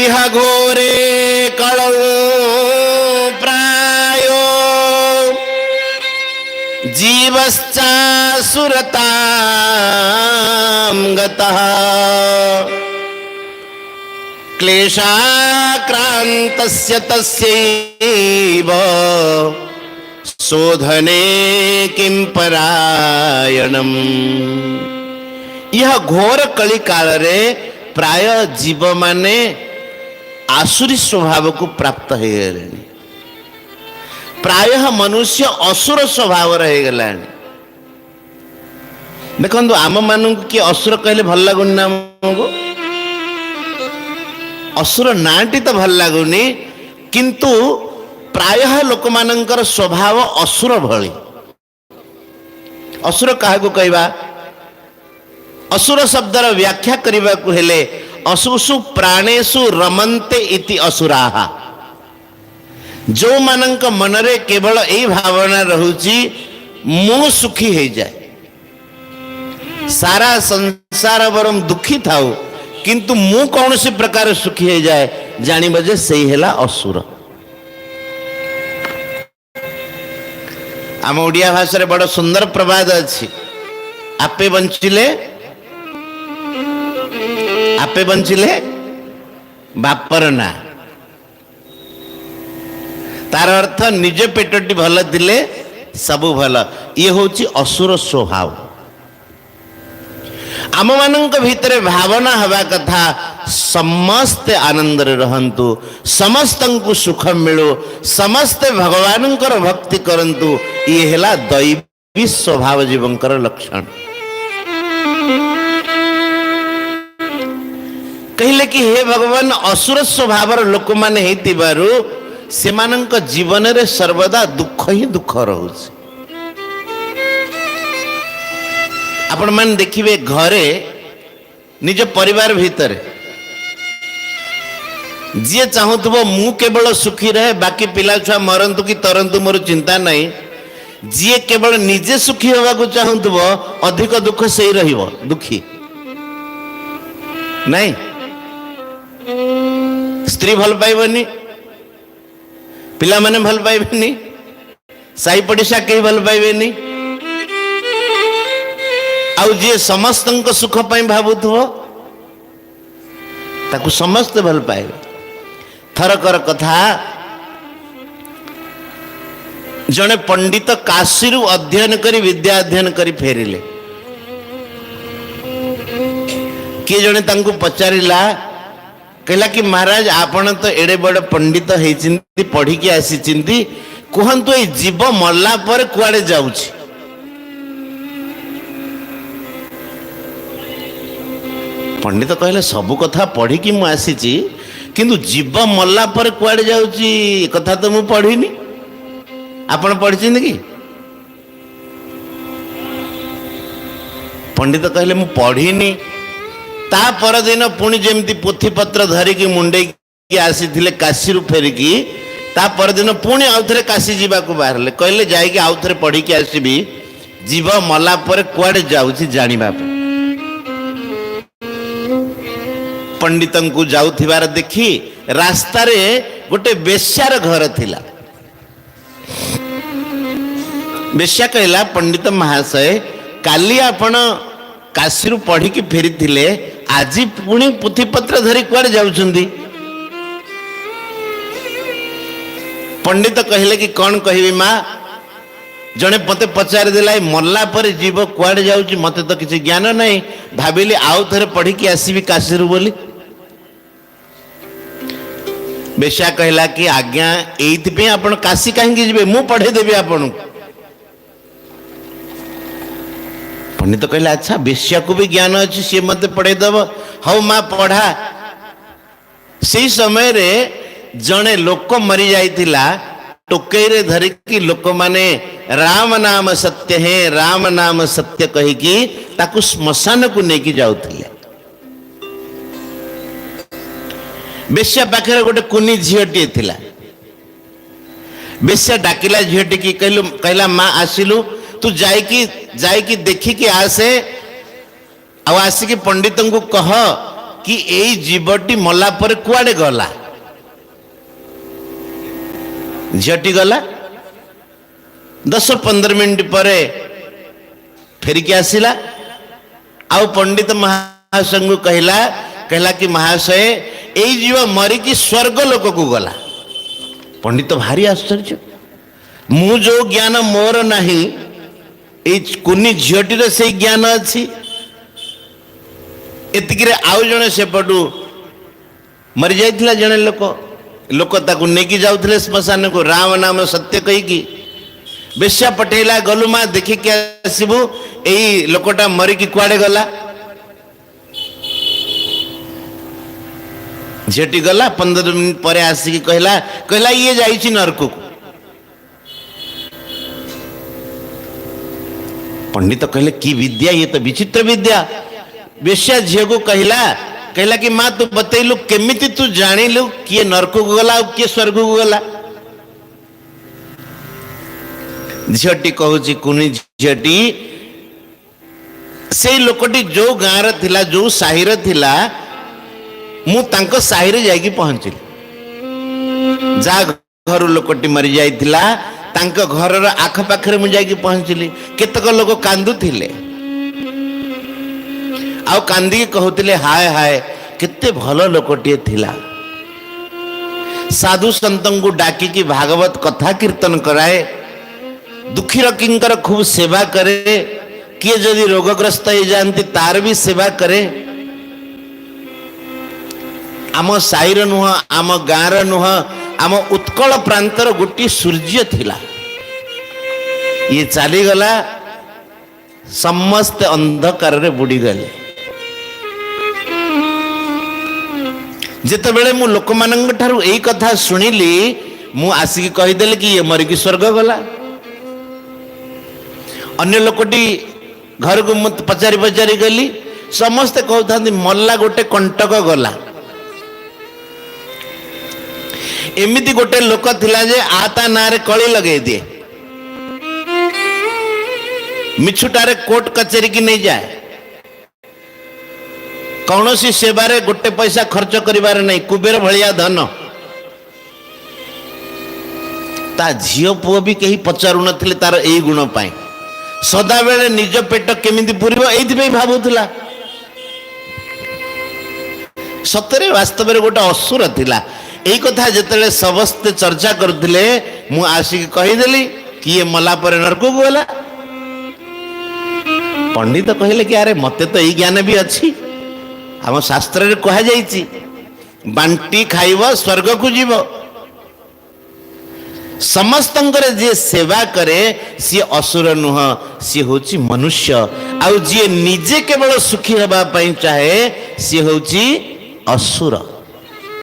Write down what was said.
इह घोरे कलौ प्रायो जीवश्चासुरतां गतः क्लेशाक्रान्तस्य तस्यैव शोधने किं परायणम्। यह घोर कली काल रे प्राय जीव माने आसुरी स्वभाव को प्राप्त हो गए। प्राय मनुष्य असुर स्वभाव रह गला। देखो आम मान कि असुर कहले भल लगुनि ना आमको। असुर नाटी तो भल लगुनि किंतु प्राय लोक मानकर स्वभाव असुर भली। असुर क्या कहवा? असुर शब्दर व्याख्या करने को हेले असुषु प्राणेषु रमन्ते इति असुराः। जो मानक मनरे केवल यही भावना रहुची मु सुखी हो जाए, सारा संसार बरम दुखी थाउ किंतु मु कौन सी प्रकार सुखी हो जाए जानी बजे सही हेला असुर। आम ओडिया भाषा रे बड़ सुंदर प्रवाद अच्छी, आपे बंचिले बापर ना। तार अर्थ निजे पेटटी भल थिले सबु भल। ये होची असुर स्वभाव। आम मानक भितरे भावना हवा कथा समस्ते आनंद रे रहंतु, समस्तंकु सुख मिलु, समस्ते भगवान भक्ति करंतु। ये हेला दैवी स्वभाव जीवंकर लक्षण। कहले कि हे भगवान असुर स्वभाव लोक माने हेतिबारु सेमानंक जीवन रे सर्वदा दुख ही दुख रहुछि। आपण मान देखिबे घरे निज परिवार भीतर जी चाहूथबो मु केवल सुखी रहे बाकी पिला छुआ मरंतु कि तरंतु मोर चिंता नहीं। जी केवल निजे सुखी होगा को चाहूथबो अधिक दुख सही रहिबो दुखी नहीं। स्त्री भल पाइबनी, पिला माने भल पाइबेनी, साई पड़िशा कहीं भल पाइबेनी। आउ जी समस्त सुख पाई भावुथबो ताकू समस्त भल पाइबे। थरकर कथा जने पंडित काशी अध्ययन करी विद्या अध्ययन करी फेरिले। किए जने तांकू पचारिला कहला कि महाराज आपण तो एडे बड़ पंडित होइचिंती पढ़ी के आसीचिंती कहंतु ए जीव मरला पर कुआडे जाउछि। पंडित कहले सबु कथा पढ़ी कि मु आसीची किंतु जीव मरला पर कुआडे जाउछि ए कथा तो मु पढ़ीनी। आपण पढ़िचिंती कि? पंडित कहले मु पढ़ीनी। ता पर दिन पुणी जेमती पोथी पत्र धरिकी मुंडे की आसी थिले काशी रु फेरिकी ता पर दिन पुणी आउ थरे काशी जीवा को बाहरले। कहले जाई कि आउ थरे पढ़ी के आसीबी जीव मला पर कुआडे जाउछि जानिबा पे। पंडितन को जाउथिबार देखी रास्ता रे गोटे बेश्यार घर थिला। बेश्या कहला पंडित महाशय काली आपण काशी रु पढ़ी की फेरी थिले आज पुणी पुथी पत्र धरी कुआडे जाउछंदी? पंडित कहले कि कौन कहबी माँ, जने मते पचारि देला मरला पर जीव कुआडे जाउछि मते तो किसी ज्ञान नहीं। भाबिली आउ थरे पढ़ी की आसीबी काशी रु बोली। बेश्या कहला कि आज्ञा एइथि पे आपण काशी काहे जिबे मु पढ़े देबी आपण। पंडित कहले अच्छा बेश्या को भी ज्ञान अच्छी सी मत पढ़े दब। हाँ माँ पढ़ा। से समय रे जने लोक मरी जाइतिला टोकई रे धरिकी लोक माने राम नाम सत्य है राम नाम सत्य कहिकी ताकू श्मशान को लेकी जाउथिले। बेश्या पाखे गोटे कुनी झीटी थिला। बेश्या डाकिला झीटी की कहला माँ आसिलु तू जाइकी देखिकी आसे आसिकी पंडित को कह कि एई जीवटी मला पर कुआडे गला। झीटी गला 10-15 मिनट पर फेरिकी आसिला। आउ पंडित महाशय को कहला कि महाशय एई जीव मरिकी स्वर्ग लोक को गला। पंडित भारी आश्चर्य, मु जो ज्ञान मोर नाही ए कुनी झीटीर से ज्ञान अच्छी। एतिक आउ जड़े सेपटू मरी जाइथिला जड़े लोक ताकू नेकी जाउथिले श्मशान को राम नाम सत्य कहीकि बेश्या पटेला गलु माँ देखिक आसबू यही लोकटा मरिकी कुआडे गला। झीटी गला 15 मिनट पर आसिक कहला ये जाइछि नरक को। पंडित कहले कि विद्या, ये तो विचित्र विद्या। बेश्या झील को कहला कि माँ तू बतैलु केमिति तू जानिलु किए नरक को गला और किए स्वर्ग को गला। झीटी कहूची कुनी झीटी से लोकटी जो गाँव थिला जो साही थिला मु तांको साही रे जाइकी पहुंचली। जा घर लोकटी मरी जाइथिला तांको घरर आख पाखरे मु जाइकी पहुंचली। केतक लोक कांदु थिले आउ कांदी कहूतिले हाय हाय केते भलो लोकटिए थिला। साधु संतन को डाकी की भागवत कथा कीर्तन कराए, दुखी रकींकर खूब सेवा करे, किए जदि रोगग्रस्त हो जाती तार भी सेवा करे। आम साईर नुह, आम गाँव नुह, आम उत्कल प्रांतर गोटी सूर्य थिला। ये चलीगला समस्त अंधकार रे बुड़ी गले। जिते बड़े मु लोक मानंग ठारू एई कथा सुनिली मु आसिक कहीदेली कि ये मरिकी स्वर्ग गला। अन्य लोकटी घर को मत पचारि पचारि गली, समस्ते कहते मल्ला गोटे कंटक गला। एमिति गोटे लोक थिला जे आता नारे कली लगे दिए, मिछुटारे कोर्ट कचेरी की नहीं जाए, कौन सी सेवारे गोटे पैसा खर्च करिवार नहीं, कुबेर भलिया धन। ता झियो पुओ भी कहीं पचारू नथिले तार एई गुण पाई। सदा बेले निज पेट केमिति पुरिबो एइथि भाबुथला। सतरे वास्तव में गोटे असुर थिला। एई कथा जेतेले समस्ते चर्चा करथिले मु आसिक कहीदेली कि ये मला पर नरक को गला। पंडित कहले कि अरे मते तो एई ज्ञान भी अच्छी। आम शास्त्र रे कहा जाइछि बांटी खाइब स्वर्ग को जीव। समस्तंकर जे सेवा करे सी असुर नुह, सी होची मनुष्य। आउ जे निजे केवल सुखी हबा पई चाहे सी होची असुर।